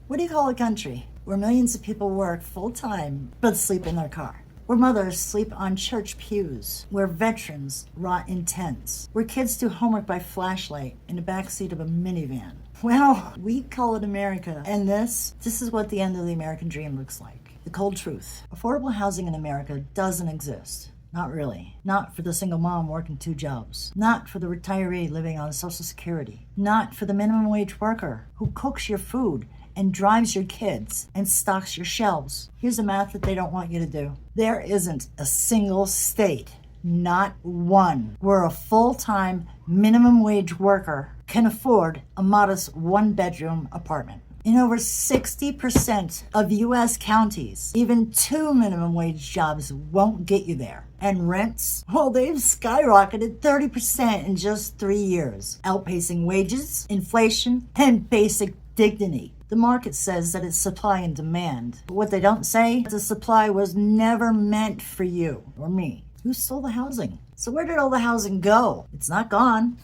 What do you call a country where millions of people work full-time but sleep in their car? Where mothers sleep on church pews, where veterans rot in tents, where kids do homework by flashlight in the backseat of a minivan? Well, we call it America, and this is what the end of the American dream looks like. The cold truth. Affordable housing in America doesn't exist. Not really. Not for the single mom working 2 jobs. Not for the retiree living on Social Security. Not for the minimum wage worker who cooks your food and drives your kids and stocks your shelves. Here's the math that they don't want you to do. There isn't a single state, not one, where a full-time minimum wage worker can afford a modest 1-bedroom apartment. In over 60% of U.S. counties, even 2 minimum wage jobs won't get you there. And rents, well, they've skyrocketed 30% in just 3 years, outpacing wages, inflation, and basic dignity. The market says that it's supply and demand. But what they don't say is the supply was never meant for you or me. Who stole the housing? So where did all the housing go? It's not gone.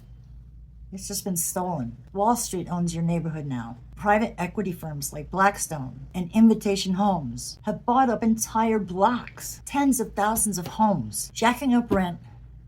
It's just been stolen. Wall Street owns your neighborhood now. Private equity firms like Blackstone and Invitation Homes have bought up entire blocks, tens of thousands of homes, jacking up rent,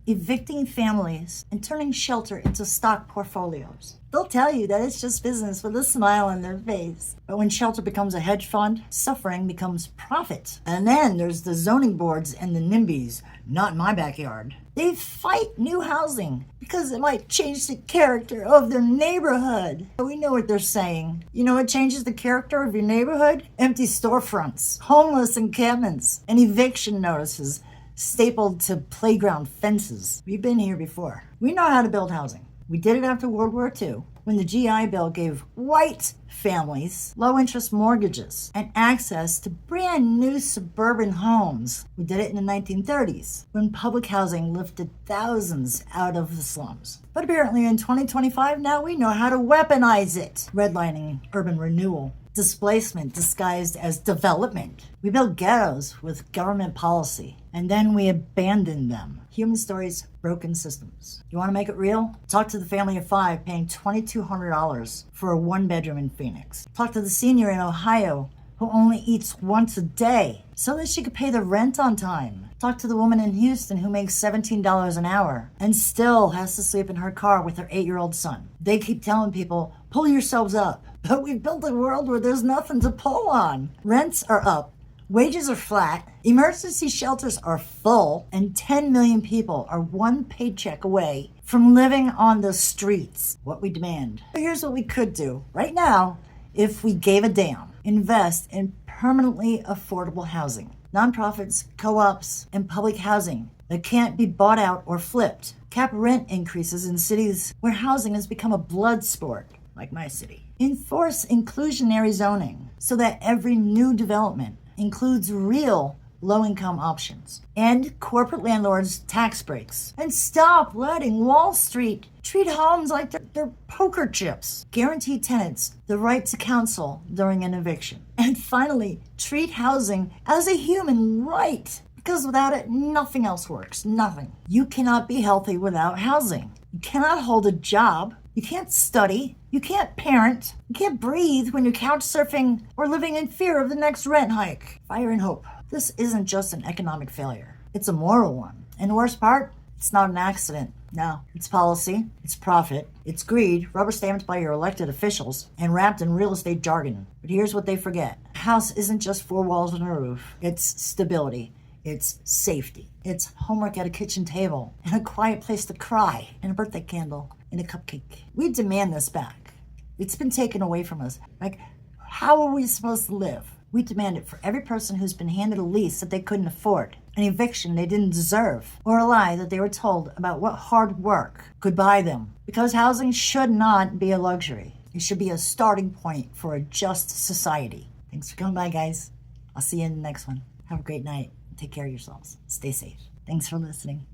evicting families, and turning shelter into stock portfolios. They'll tell you that it's just business with a smile on their face. But when shelter becomes a hedge fund, suffering becomes profit. And then there's the zoning boards and the NIMBYs, not in my backyard. They fight new housing because it might change the character of their neighborhood. We know what they're saying. You know what changes the character of your neighborhood? Empty storefronts, homeless encampments, and eviction notices stapled to playground fences. We've been here before. We know how to build housing. We did it after World War II, when the GI Bill gave white families low-interest mortgages and access to brand new suburban homes. We did it in the 1930s, when public housing lifted thousands out of the slums. But apparently in 2025, now we know how to weaponize it. Redlining, urban renewal, displacement disguised as development. We built ghettos with government policy, and then we abandoned them. Human stories, broken systems. You want to make it real? Talk to the family of 5 paying $2,200 for a 1-bedroom in Phoenix. Talk to the senior in Ohio who only eats once a day so that she could pay the rent on time. Talk to the woman in Houston who makes $17 an hour and still has to sleep in her car with her 8-year-old son. They keep telling people, pull yourselves up. But we've built a world where there's nothing to pull on. Rents are up. Wages are flat, emergency shelters are full, and 10 million people are 1 paycheck away from living on the streets. What we demand. Here's what we could do right now if we gave a damn. Invest in permanently affordable housing. Nonprofits, co-ops, and public housing that can't be bought out or flipped. Cap rent increases in cities where housing has become a blood sport, like my city. Enforce inclusionary zoning so that every new development includes real low-income options. End corporate landlords' tax breaks. And stop letting Wall Street treat homes like they're poker chips. Guarantee tenants the right to counsel during an eviction. And finally, treat housing as a human right. Because without it, nothing else works. Nothing. You cannot be healthy without housing. You cannot hold a job. You can't study. You can't parent. You can't breathe when you're couch surfing or living in fear of the next rent hike. Fire and hope. This isn't just an economic failure. It's a moral one. And the worst part, it's not an accident. No, it's policy, it's profit, it's greed, rubber stamped by your elected officials, and wrapped in real estate jargon. But here's what they forget. A house isn't just 4 walls and a roof. It's stability. It's safety. It's homework at a kitchen table, and a quiet place to cry, and a birthday candle, and a cupcake. We demand this back. It's been taken away from us. Like, how are we supposed to live? We demand it for every person who's been handed a lease that they couldn't afford, an eviction they didn't deserve, or a lie that they were told about what hard work could buy them. Because housing should not be a luxury. It should be a starting point for a just society. Thanks for coming by, guys. I'll see you in the next one. Have a great night. Take care of yourselves. Stay safe. Thanks for listening.